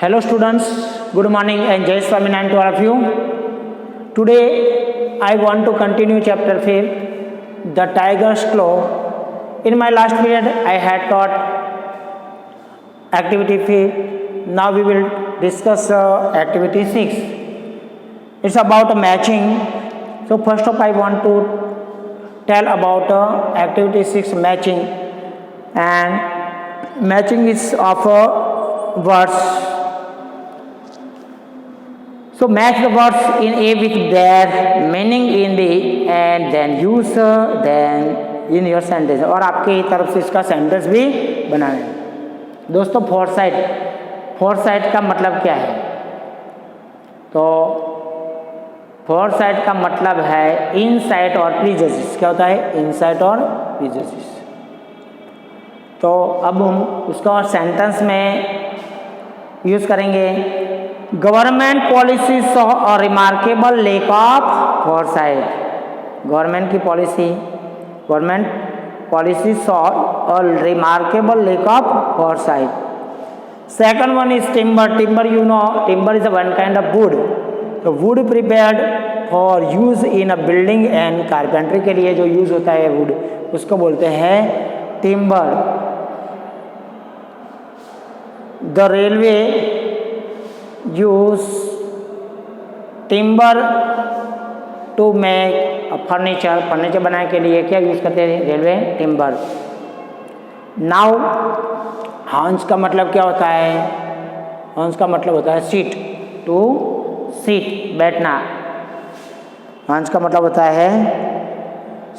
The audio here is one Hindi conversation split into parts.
Hello students, good morning and Jai Swaminarayan to all of you. Today I want to continue chapter 5, the tiger's claw. In my last period I had taught activity 5. Now we will discuss activity 6. It's about matching. So first of all I want to tell about activity 6 matching, and matching is of words. So match the words in A with their meaning in B and then use then in your sentence. और आपके तरफ से इसका सेंटेंस भी बनाना है। दोस्तों फोरसाइट का मतलब क्या है? तो फोरसाइट का मतलब है इनसाइट और प्रीजडिस। क्या होता है? इनसाइट और प्रीजडिस। तो अब हम उसका सेंटेंस में यूज करेंगे। Government policy saw a remarkable lack of foresight. Government policy saw a remarkable lack of foresight. Second one is timber you know, timber is one kind of wood. तो wood prepared for use in a building and carpentry के लिए जो यूज होता है वुड, उसको बोलते हैं timber. The railway use timber to make furniture बनाने के लिए क्या यूज करते हैं? Railway timber. नाउ हंस का मतलब क्या होता है? हंस का मतलब होता है सीट, टू सीट, बैठना। हंस का मतलब होता है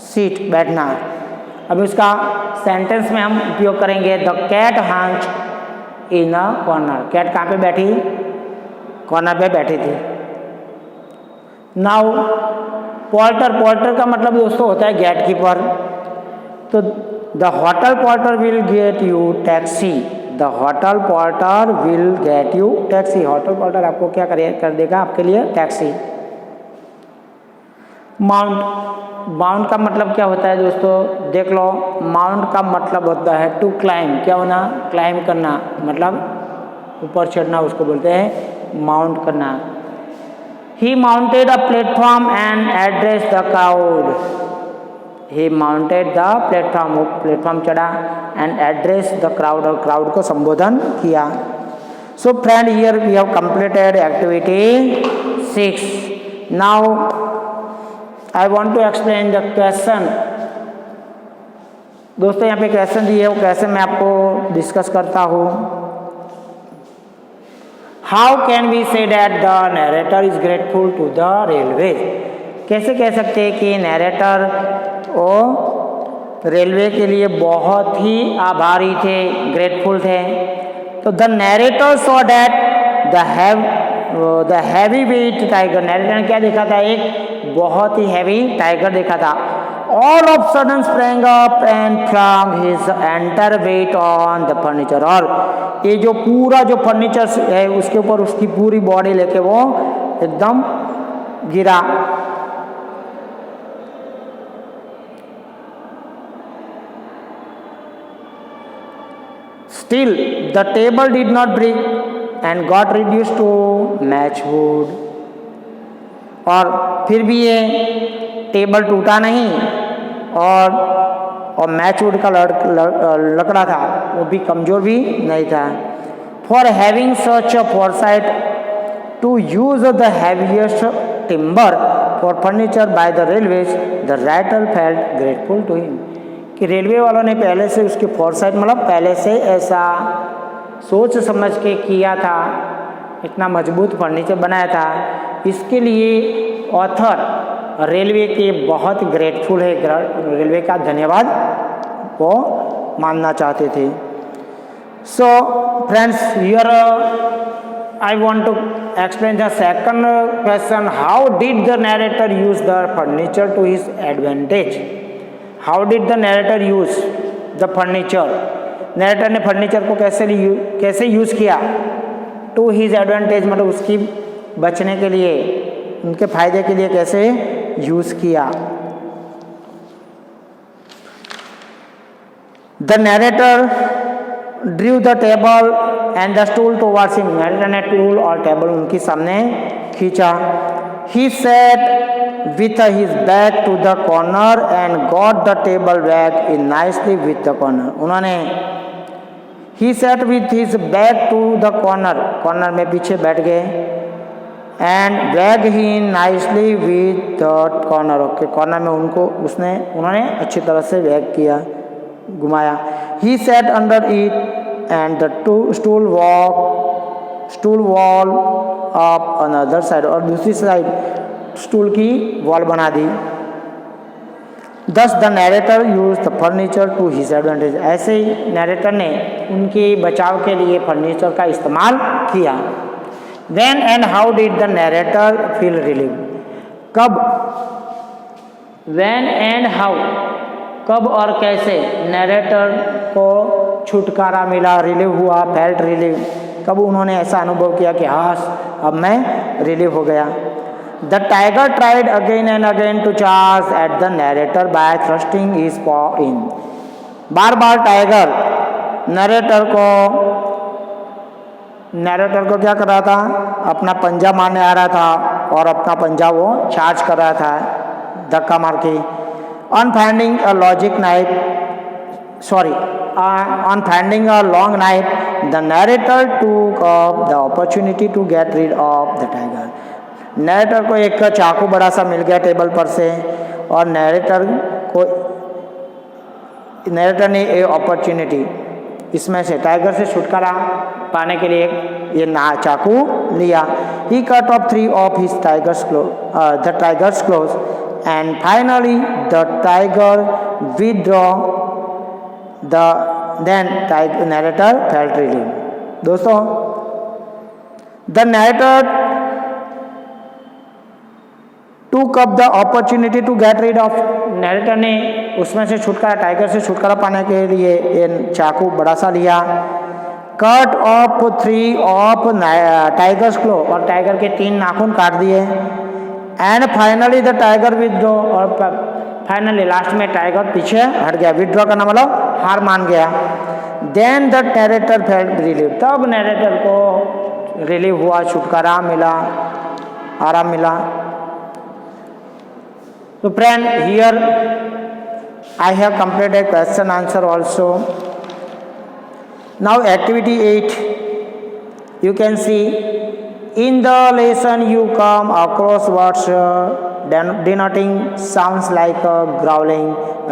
सीट, बैठना। अभी उसका सेंटेंस में हम उपयोग करेंगे the cat hunch in a corner. Cat कहाँ पे बैठी? कॉर्नर पे बैठी थी। नाउ पोर्टर का मतलब दोस्तों होता है गेट कीपर। तो the hotel porter will get you taxi. The hotel porter will get you taxi. Hotel porter आपको क्या कर देगा? आपके लिए टैक्सी। माउंट का मतलब क्या होता है दोस्तों? देख लो, माउंट का मतलब होता है टू क्लाइम। क्या होना? क्लाइम करना, मतलब ऊपर चढ़ना, उसको बोलते हैं माउंट करना। He mounted a platform and address the crowd. He mounted the platform, वो प्लेटफॉर्म चढ़ा, एंड एड्रेस द क्राउड, और क्राउड को संबोधन किया। So friend, here we have completed activity 6। Now I want to explain the question. दोस्तों यहाँ पे क्वेश्चन दिए है, वो क्वेश्चन मैं आपको डिस्कस करता हूँ। How can we say that the narrator is grateful to the railway? कैसे कह सकते हैं कि नरेटर वो रेलवे के लिए बहुत ही आभारी थे, ग्रेटफुल थे। तो the narrator saw that the heavy weight tiger. Narrator ने क्या देखा था? एक बहुत ही हैवी टाइगर देखा था। All of sudden sprang up and flung his entire weight on the furniture. और ये जो पूरा जो फर्नीचर है उसके ऊपर उसकी पूरी बॉडी लेके वो एकदम गिरा। Still the table did not break and got reduced to match wood. और फिर भी ये टेबल टूटा नहीं, और मैचवुड का लकड़ा था, वो भी कमज़ोर भी नहीं था। For having such a foresight to use the heaviest timber for furniture by the railways, the writer felt grateful to him. कि रेलवे वालों ने पहले से उसकी फोरसाइट मतलब पहले से ऐसा सोच समझ के किया था, इतना मजबूत फर्नीचर बनाया था, इसके लिए ऑथर रेलवे के बहुत ग्रेटफुल है, रेलवे का धन्यवाद वो मानना चाहते थे। So friends, here I want to explain the second question. How did the narrator use the furniture to his advantage? How did the narrator use the furniture? Narrator ने फर्नीचर को कैसे यूज किया? टू हिज एडवांटेज मतलब उसकी बचने के लिए, उनके फायदे के लिए कैसे यूज किया? The narrator drew the table and the stool towards him, narrator ने टूल और टेबल उनके सामने खींचा। He sat with his back to the corner and got the table back in nicely with the corner. उन्होंने he sat with his back to the corner, corner में पीछे बैठ गए, and bag he nicely with the corner, okay corner में उन्होंने अच्छी तरह से बैग किया, घुमाया। He sat under it and the stool wall of another side, और दूसरी साइड स्टूल की वॉल बना दी। Thus the narrator used the furniture to his advantage, ऐसे ही नरेटर ने उनके बचाव के लिए फर्नीचर का इस्तेमाल किया। When and how did the narrator feel relieved? कब, when and how, कब और कैसे नरेटर को छुटकारा मिला, रिलीव हुआ, फेल्ट रिलीव, कब उन्होंने ऐसा अनुभव किया कि हाँ अब मैं रिलीव हो गया। The tiger tried again and again to charge at the narrator by thrusting his paw in, bar bar tiger narrator को क्या कर रहा था, अपना पंजा मारने आ रहा था और अपना पंजा वो चार्ज कर रहा था धक्का मार के। On finding a long knife, the narrator took up the opportunity to get rid of the tiger. Narrator को एक चाकू बड़ा सा मिल गया टेबल पर से, और नरेटर ने ये अपॉर्चुनिटी, इसमें से टाइगर से छुटकारा पाने के लिए ये चाकू लिया। He cut off 3 of his the tiger's claws, and finally the tiger withdrew. Then narrator felt relief. दोस्तों, the narrator took up the opportunity to get rid of, narrator ने उसमें से छुटकारा, टाइगर से छुटकारा पाने के लिए ये चाकू बड़ा सा लिया। Cut off 3 of tiger's claw, और टाइगर के 3 नाखून काट दिए। And finally the tiger withdraw, और फाइनली लास्ट में टाइगर पीछे हट गया। विथड्रॉ करना मतलब हार मान गया। Then the narrator felt relieve, तब नरेटर को रिलीव हुआ, छुटकारा मिला, आराम मिला। So friend, here I have completed question answer also. Now activity 8, you can see in the lesson you come across words denoting sounds like growling,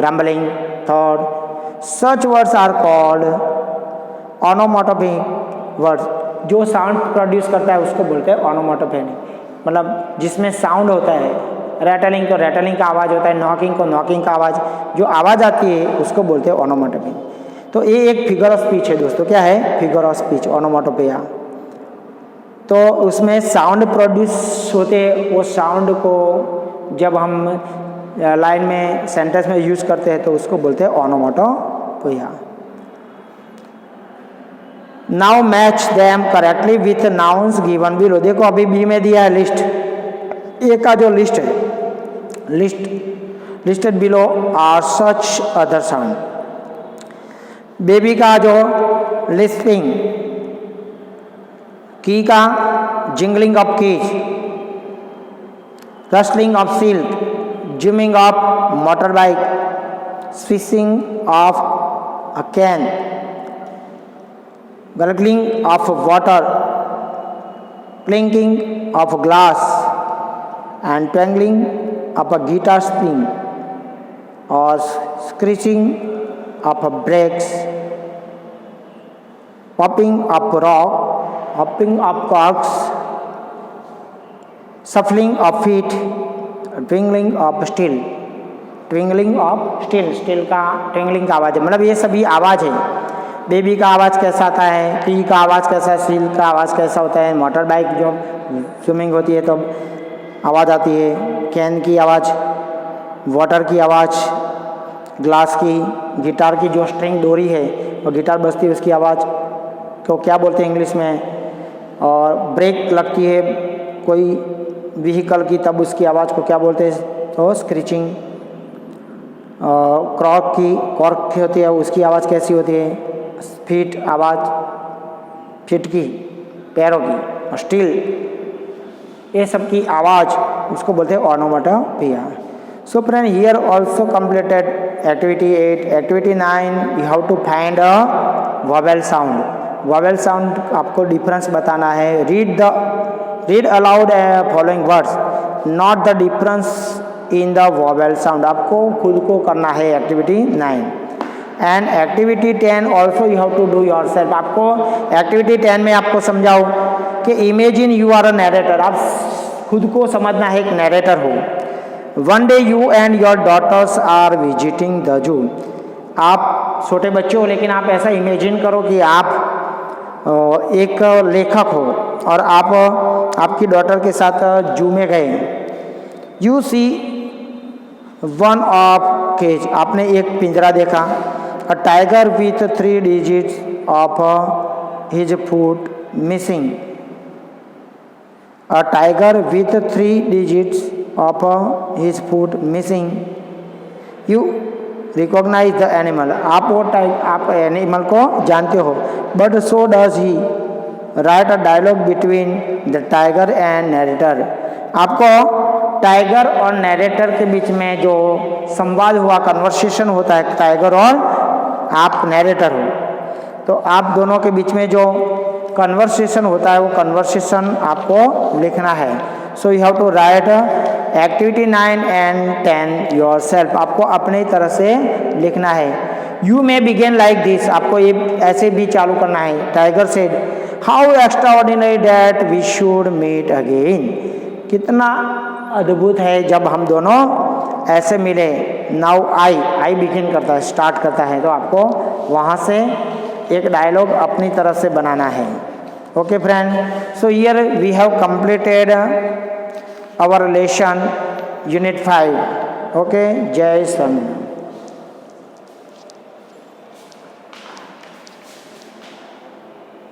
rumbling, thud. Such words are called onomatopoeic words. जो साउंड प्रोड्यूस करता है उसको बोलते हैं onomatopoeic, मतलब जिसमें साउंड होता है। रैटलिंग तो रैटलिंग का आवाज़ होता है, नॉकिंग को नॉकिंग का आवाज़, जो आवाज़ आती है उसको बोलते हैं ओनोमेटोपोइया। तो ये एक फिगर ऑफ स्पीच है दोस्तों। क्या है? Figure of speech, ओनोमेटोपोइया। तो उसमें साउंड प्रोड्यूस होते, वो साउंड को जब हम लाइन में सेंटेंस में यूज करते हैं तो उसको बोलते हैं ओनोमेटोपोइया। Now match them correctly with nouns given below. देखो अभी बी में दिया है लिस्ट, ए का जो लिस्ट है, listed below are such other sound. Baby का जो लिस्टिंग, की का jingling of keys, rustling of silk, जिमिंग of motor bike, swishing of a can, gurgling of water, clinking of glass and twangling of a guitar string, or screeching of brakes, popping of rock, hopping of corks, shuffling of feet, twinkling of steel, twinkling of steel का ट्विंगलिंग का आवाज़ है, मतलब ये सभी आवाज़ है। बेबी का आवाज़ कैसा आता है, की का आवाज़ कैसा है, सील का आवाज़ कैसा होता है, मोटर बाइक जो स्विमिंग होती है तो आवाज़ आती है, कैन की आवाज़, वाटर की आवाज़, ग्लास की, गिटार की जो स्ट्रिंग डोरी है और गिटार बजती है उसकी आवाज़ को क्या बोलते हैं इंग्लिश में, और ब्रेक लगती है कोई व्हीकल की तब उसकी आवाज़ को क्या बोलते हैं, तो स्क्रीचिंग। कॉर्क की होती है उसकी आवाज़ कैसी होती है, फीट आवाज़, फीट की पैरों की, और स्टील ये सब की आवाज़ उसको बोलते हैं onomatopoeia. So friend here also completed activity 8। Activity 9 you have to find a vowel sound. Vowel sound आपको डिफरेंस बताना है। Read aloud following words, note the difference in the vowel sound, आपको खुद को करना है activity 9। And activity 10 also you have to do yourself. आपको एक्टिविटी 10 में आपको समझाओ कि imagine you are a narrator, आप खुद को समझना है एक नरेटर हो। One day you and your daughters are visiting the zoo, आप छोटे बच्चे हो लेकिन आप ऐसा इमेजिन करो कि आप एक लेखक हो और आप आपकी डॉटर के साथ जू में गए। You see one of cage, आपने एक पिंजरा देखा। A tiger with 3 digits of his foot missing, a tiger with 3 digits of his foot missing. You recognise the animal, आप एनिमल को जानते हो। But so does he, write a dialogue between the tiger and narrator, आपको टाइगर और नरेटर के बीच में जो संवाद हुआ, कन्वर्सेशन होता है, टाइगर और आप नरेटर हो, तो आप दोनों के बीच में जो कन्वर्सेशन होता है वो कन्वर्सेशन आपको लिखना है। So you have to write activity 9 and 10 yourself, आपको अपनी तरह से लिखना है। You may begin like this, आपको ये ऐसे भी चालू करना है। Tiger said how extraordinary that we should meet again, कितना अद्भुत है जब हम दोनों ऐसे मिले। नाउ आई बिगिन करता है, स्टार्ट करता है, तो आपको वहाँ से एक डायलॉग अपनी तरफ से बनाना है। Okay friend, so here we have completed our lesson unit 5। Okay, जय स्वामी।